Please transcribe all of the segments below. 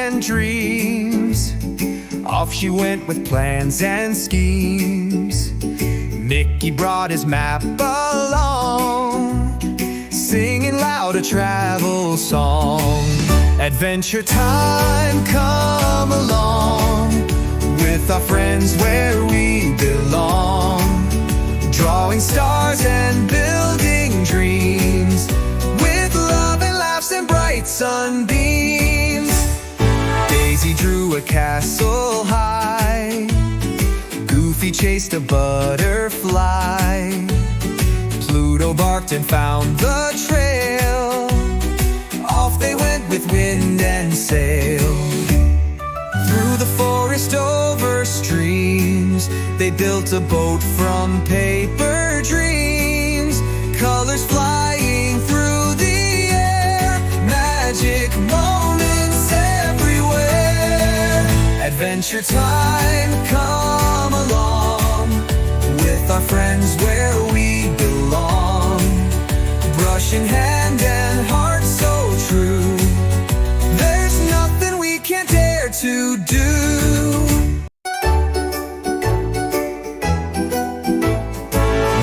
and dreams. Off she went with plans and schemes. Mickey brought his map along, singing loud a travel song. Adventure time, come along, with our friends where we belong. Drawing stars and building dreams, with love and laughs and bright sunbeams. Daisy drew a castle high, Goofy chased a butterfly. Pluto barked and found the trail. Off they went with wind and sail. Through the forest, over streams, they built a boat from paper dreams. Colors flying through the air, magic moments everywhere. Adventure time, come along, with our friends where we belong. Brush in hand and heart so true, there's nothing we can't dare to do.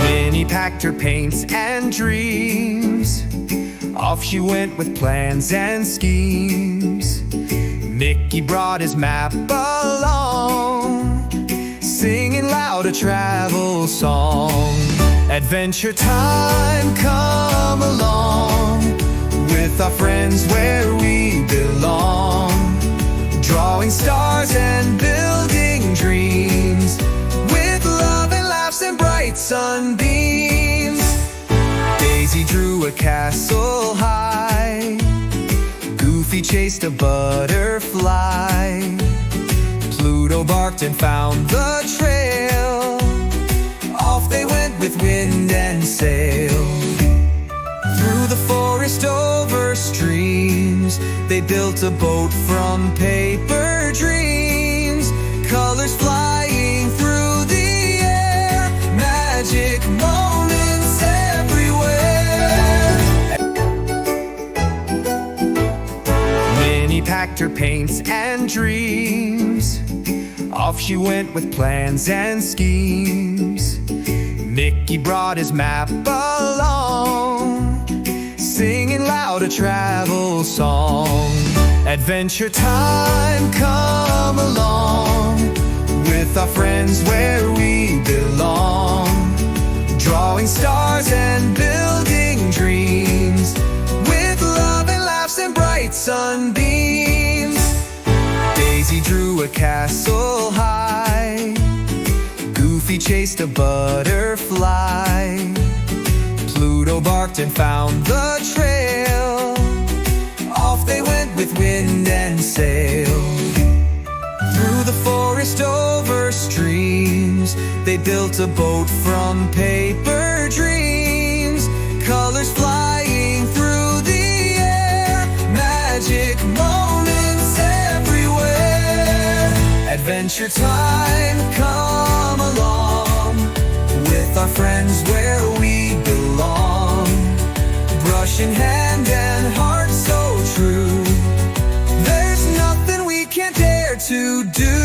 Minnie packed her paints and dreams. Off she went with plans and schemes. Mickey brought his map along, singing loud a travel song. Adventure time, come along, with our friends where we belong. Drawing stars and building dreams, with love and laughs and bright sunbeams. Daisy drew a castle high, Goofy chased a butterfly. Pluto barked and found the trail. Off they went with wind and sail. Through the forest, over streams, they built a boat from paper dreams. Colors flying through the air, magic moments everywhere. Minnie packed her paints and dreams. Off she went with plans and schemes. Mickey brought his map along, singing loud a travel song. Adventure time, come along, with our friends where we belong. Drawing stars and building dreams, with love and laughs and bright sunbeams. Daisy drew a castle high, Goofy chased a butterfly. Pluto barked and found the trail. Off they went with wind and sail. Through the forest, over streams, they built a boat from paper dreams. Colors flying through the air, magic moments everywhere. Adventure time, come along, with our friends where we belong. Brush in hand and heart so true, there's nothing we can't dare to do.